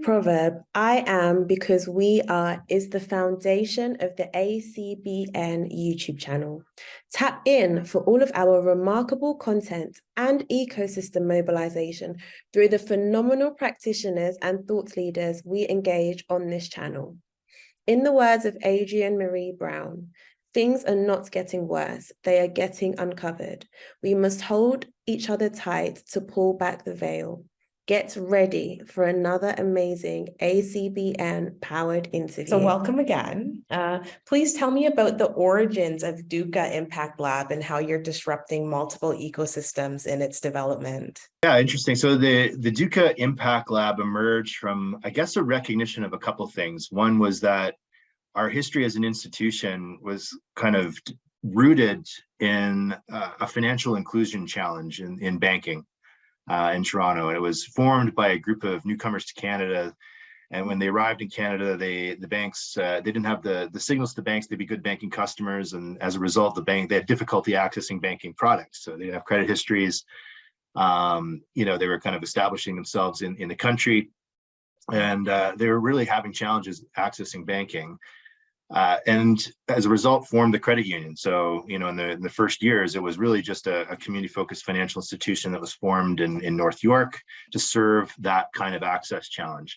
Greek proverb, I am because we are, is the foundation of the ACBN YouTube channel. Tap in for all of our remarkable content and ecosystem mobilization through the phenomenal practitioners and thought leaders we engage on this channel. In the words of Adrienne Marie Brown, things are not getting worse, they are getting uncovered. We must hold each other tight to pull back the veil. Get ready for another amazing ACBN-powered interview. So welcome again. Please tell me about the origins of DUCA Impact Lab and how you're disrupting multiple ecosystems in its development. Yeah, interesting. So the DUCA Impact Lab emerged from, I guess, a recognition of a couple of things. One was that our history as an institution was kind of rooted in a financial inclusion challenge in banking. In Toronto, and it was formed by a group of newcomers to Canada. And when they arrived in Canada, the banks they didn't have the signals to banks to be good banking customers, and as a result, they had difficulty accessing banking products. So they didn't have credit histories. They were kind of establishing themselves in the country, and they were really having challenges accessing banking. And as a result, formed the credit union. So, in the first years, it was really just a community-focused financial institution that was formed in North York to serve that kind of access challenge.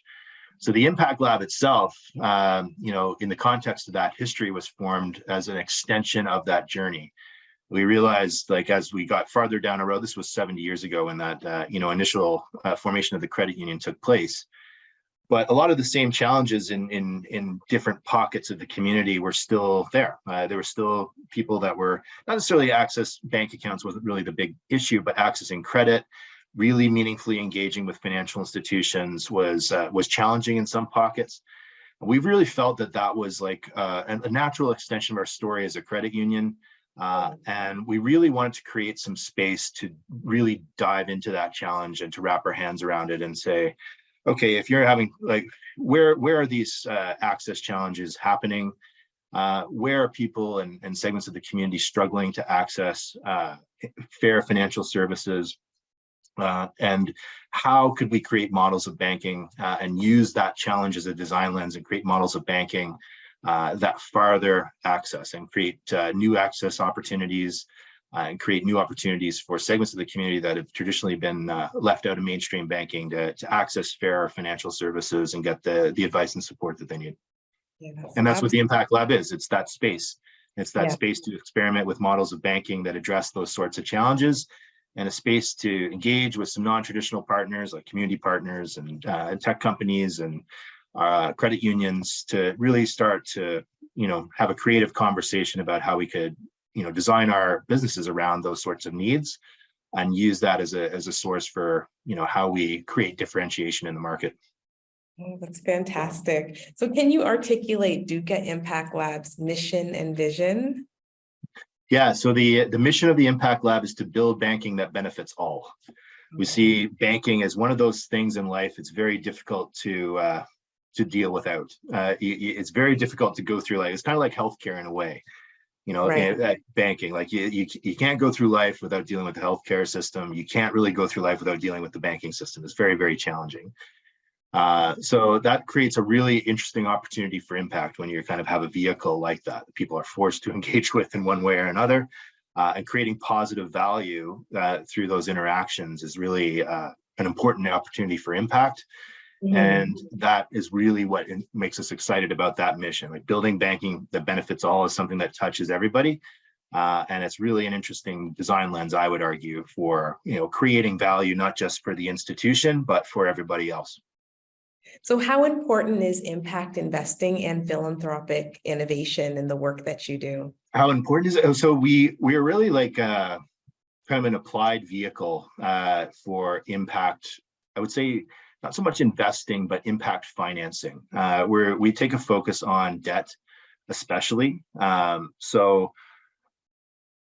So the Impact Lab itself, in the context of that history, was formed as an extension of that journey. We realized, as we got farther down the road, this was 70 years ago when that, initial formation of the credit union took place. But a lot of the same challenges in different pockets of the community were still there. There were still people that were not necessarily access bank accounts wasn't really the big issue, but accessing credit, really meaningfully engaging with financial institutions was challenging in some pockets. We really felt that was like a natural extension of our story as a credit union. And we really wanted to create some space to really dive into that challenge and to wrap our hands around it and say, okay, if you're having where are these access challenges happening? Where are people and segments of the community struggling to access fair financial services? And how could we create models of banking and use that challenge as a design lens and create models of banking that farther access and create new access opportunities and create new opportunities for segments of the community that have traditionally been left out of mainstream banking to access fair financial services and get the advice and support that they need. Yeah, and that's what the Impact Lab is. It's that space. It's that space to experiment with models of banking that address those sorts of challenges, and a space to engage with some non-traditional partners like community partners and tech companies and credit unions to really start to have a creative conversation about how we could design our businesses around those sorts of needs and use that as a source for, how we create differentiation in the market. Oh, that's fantastic. So can you articulate DUCA Impact Lab's mission and vision? Yeah, so the mission of the Impact Lab is to build banking that benefits all. We see banking as one of those things in life it's very difficult to deal without. It's very difficult to go through life. It's kind of like healthcare in a way. Right. Banking, you can't go through life without dealing with the healthcare system. You can't really go through life without dealing with the banking system. It's very, very challenging. So that creates a really interesting opportunity for impact when you kind of have a vehicle like that people are forced to engage with in one way or another, and creating positive value through those interactions is really an important opportunity for impact. And that is really what makes us excited about that mission. Like building banking that benefits all is something that touches everybody. And it's really an interesting design lens, I would argue, for creating value, not just for the institution, but for everybody else. So how important is impact investing and philanthropic innovation in the work that you do? How important is it? So we are really like kind of an applied vehicle for impact. I would say not so much investing, but impact financing, where we take a focus on debt, especially. So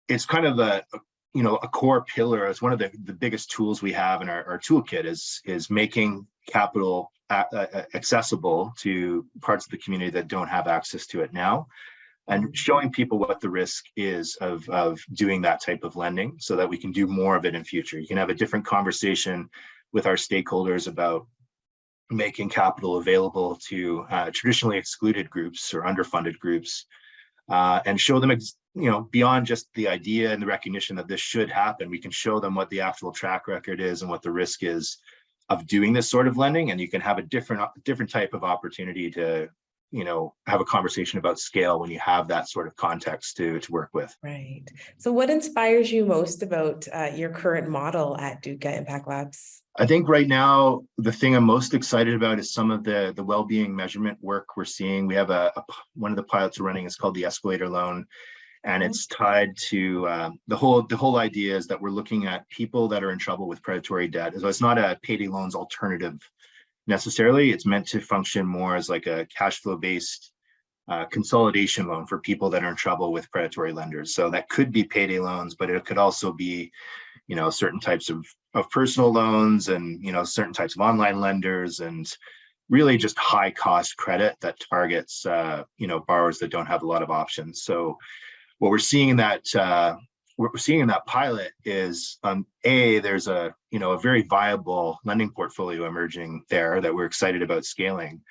it's kind of a core pillar. It's one of the biggest tools we have in our toolkit is making capital accessible to parts of the community that don't have access to it now, and showing people what the risk is of doing that type of lending so that we can do more of it in future. You can have a different conversation with our stakeholders about making capital available to traditionally excluded groups or underfunded groups, and show them, beyond just the idea and the recognition that this should happen, we can show them what the actual track record is and what the risk is of doing this sort of lending. And you can have a different type of opportunity to, have a conversation about scale when you have that sort of context to work with. Right. So what inspires you most about your current model at DUCA Impact Labs? I think right now, the thing I'm most excited about is some of the well-being measurement work we're seeing. We have one of the pilots we're running is called the escalator loan, and it's tied to the whole idea is that we're looking at people that are in trouble with predatory debt. So it's not a payday loans alternative necessarily. It's meant to function more as like a cash flow based consolidation loan for people that are in trouble with predatory lenders. So that could be payday loans, but it could also be, certain types of personal loans and, certain types of online lenders, and really just high cost credit that targets, borrowers that don't have a lot of options. So what we're seeing in that pilot is, there's a very viable lending portfolio emerging there that we're excited about scaling.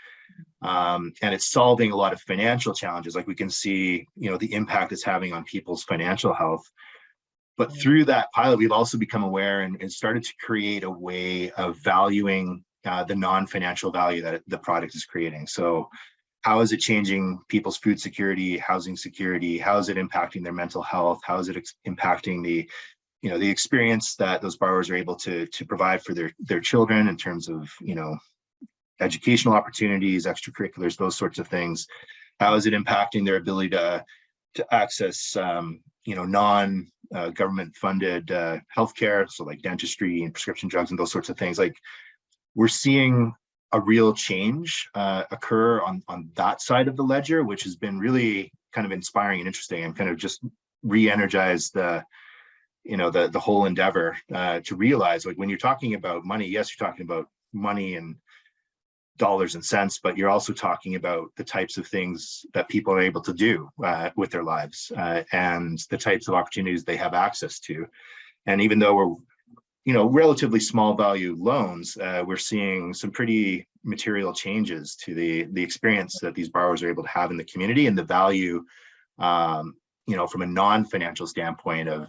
And it's solving a lot of financial challenges. Like we can see, the impact it's having on people's financial health. But through that pilot, we've also become aware and started to create a way of valuing the non-financial value that the product is creating. So how is it changing people's food security, housing security? How is it impacting their mental health? How is it impacting the experience that those borrowers are able to provide for their children in terms of, educational opportunities, extracurriculars, those sorts of things? How is it impacting their ability to access, non-government funded healthcare, so like dentistry and prescription drugs and those sorts of things? Like, we're seeing a real change occur on that side of the ledger, which has been really kind of inspiring and interesting, and kind of just re-energized the whole endeavor to realize, like, when you're talking about money, yes, you're talking about money and dollars and cents, but you're also talking about the types of things that people are able to do with their lives and the types of opportunities they have access to. And even though we're, relatively small value loans, we're seeing some pretty material changes to the experience that these borrowers are able to have in the community, and the value, from a non-financial standpoint of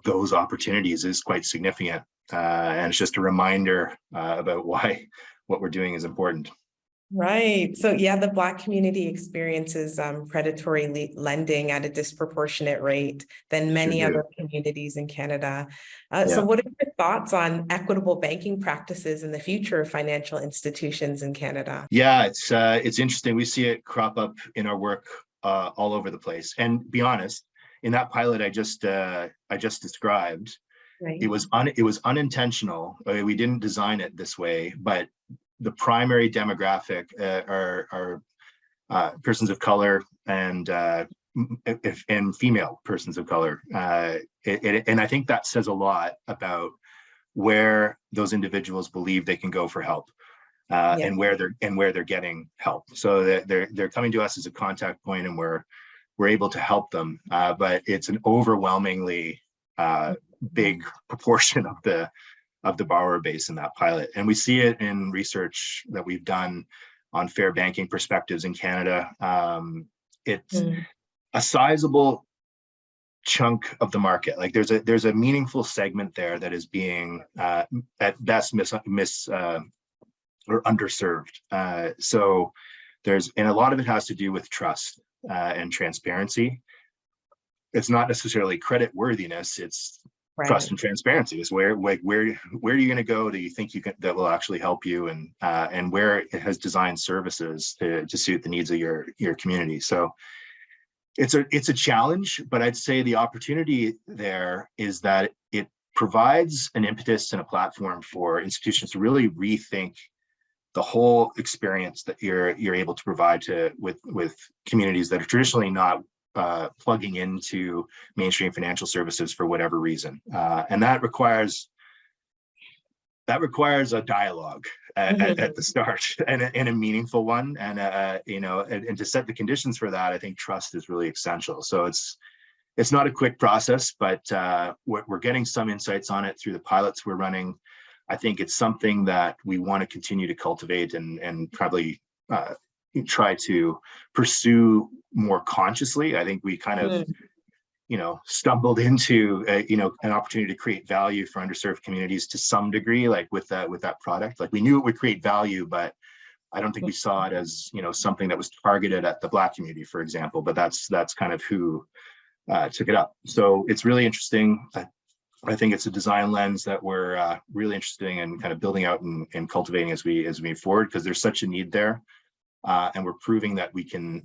those opportunities is quite significant. And it's just a reminder about why what we're doing is important. Right. So yeah, the Black community experiences predatory lending at a disproportionate rate than many other communities in Canada. So what are your thoughts on equitable banking practices in the future of financial institutions in Canada? Yeah, it's interesting. We see it crop up in our work all over the place. And be honest, in that pilot I just described, Right. it was unintentional. We didn't design it this way, but the primary demographic are persons of color and female persons of color. And I think that says a lot about where those individuals believe they can go for help, and where they're getting help. So they're coming to us as a contact point, and we're able to help them. But it's an overwhelmingly big proportion of the borrower base in that pilot. And we see it in research that we've done on fair banking perspectives in Canada. It's a sizable chunk of the market. Like there's a meaningful segment there that is being at best or underserved. So and a lot of it has to do with trust and transparency. It's not necessarily credit worthiness, it's trust and transparency. Is where are you going to go that you think that will actually help you, and where it has designed services to suit the needs of your community. So it's a challenge, but I'd say the opportunity there is that it provides an impetus and a platform for institutions to really rethink the whole experience that you're able to provide with communities that are traditionally not plugging into mainstream financial services for whatever reason, and that requires a dialogue at the start, and a meaningful one, and and to set the conditions for that, I think trust is really essential. So it's not a quick process, but we're getting some insights on it through the pilots we're running. I think it's something that we want to continue to cultivate and probably try to pursue more consciously. I think we kind of, stumbled into, an opportunity to create value for underserved communities to some degree, like with that product. Like we knew it would create value, but I don't think we saw it as, something that was targeted at the Black community, for example, but that's kind of who took it up. So it's really interesting. I think it's a design lens that we're really interested in kind of building out and cultivating as we move forward, because there's such a need there. And we're proving that we can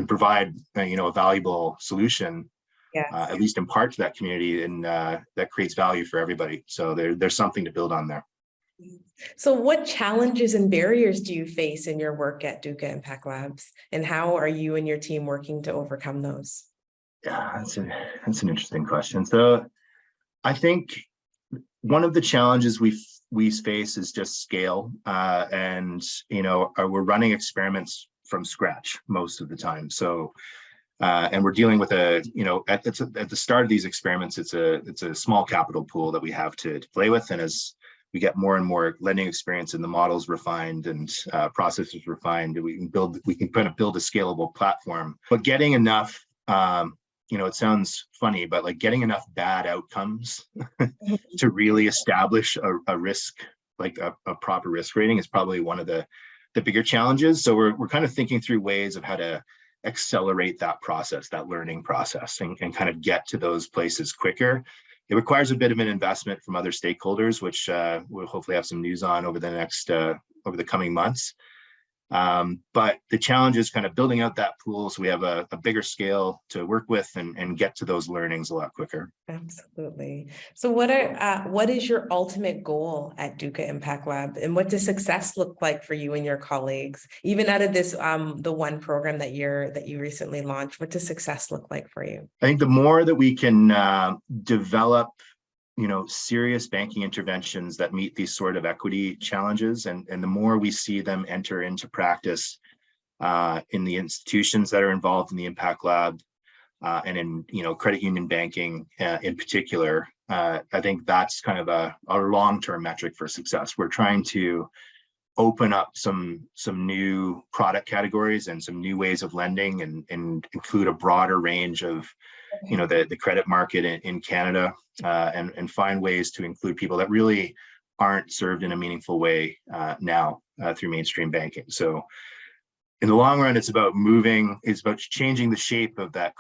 provide, a valuable solution, at least in part to that community, and that creates value for everybody. So there's something to build on there. So what challenges and barriers do you face in your work at DUCA Impact Labs, and how are you and your team working to overcome those? Yeah, that's an interesting question. So I think one of the challenges we face is just scale, and we're running experiments from scratch most of the time. So and we're dealing with at the start of these experiments, it's a small capital pool that we have to play with, and as we get more and more lending experience and the models refined and processes refined, we can kind of build a scalable platform. But getting enough, it sounds funny, but like getting enough bad outcomes to really establish a risk, like a proper risk rating, is probably one of the bigger challenges. So we're kind of thinking through ways of how to accelerate that process, that learning process, and kind of get to those places quicker. It requires a bit of an investment from other stakeholders, which we'll hopefully have some news on over the coming months. But the challenge is kind of building out that pool so we have a bigger scale to work with and get to those learnings a lot quicker. Absolutely. So what is your ultimate goal at DUCA Impact Lab, and what does success look like for you and your colleagues? Even out of this, the one program that you recently launched, what does success look like for you? I think the more that we can develop serious banking interventions that meet these sort of equity challenges, and the more we see them enter into practice in the institutions that are involved in the Impact Lab, and in credit union banking in particular, I think that's kind of a long-term metric for success. We're trying to open up some new product categories and some new ways of lending, and include a broader range of the credit market in Canada, and find ways to include people that really aren't served in a meaningful way now through mainstream banking. So in the long run, it's about changing the shape of that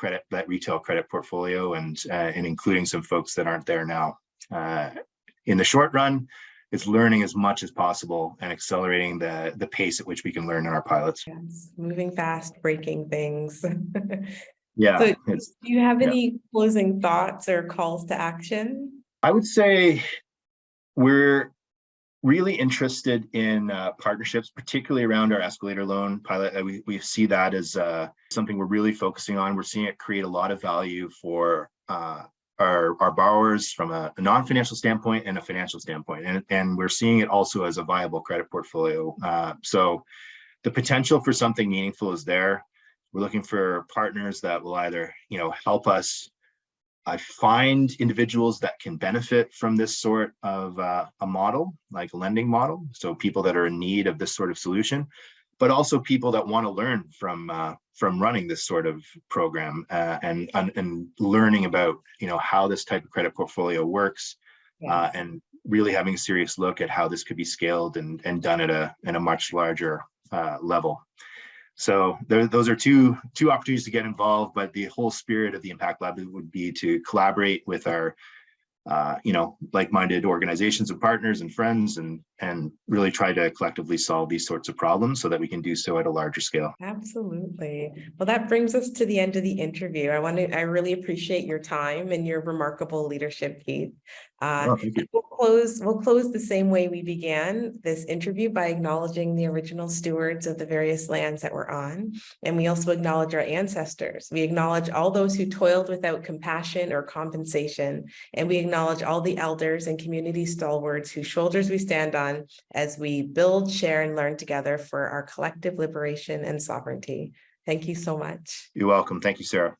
retail credit portfolio, and including some folks that aren't there now. In the short run, it's learning as much as possible and accelerating the pace at which we can learn in our pilots. Yes, moving fast, breaking things. Yeah. So do you have any closing thoughts or calls to action? I would say we're really interested in partnerships, particularly around our escalator loan pilot. We see that as something we're really focusing on. We're seeing it create a lot of value for our borrowers from a non-financial standpoint and a financial standpoint. And we're seeing it also as a viable credit portfolio. So the potential for something meaningful is there. We're looking for partners that will either, help us find individuals that can benefit from this sort of a model, like a lending model. So people that are in need of this sort of solution, but also people that want to learn from running this sort of program, and learning about, how this type of credit portfolio works, and really having a serious look at how this could be scaled and done at a much larger level. So those are two opportunities to get involved, but the whole spirit of the Impact Lab would be to collaborate with our, like-minded organizations and partners and friends, and really try to collectively solve these sorts of problems so that we can do so at a larger scale. Absolutely. Well, that brings us to the end of the interview. I really appreciate your time and your remarkable leadership, Keith. Thank you. We'll close the same way we began this interview, by acknowledging the original stewards of the various lands that we're on. And we also acknowledge our ancestors. We acknowledge all those who toiled without compassion or compensation. And we acknowledge all the elders and community stalwarts whose shoulders we stand on as we build, share, and learn together for our collective liberation and sovereignty. Thank you so much. You're welcome. Thank you, Sarah.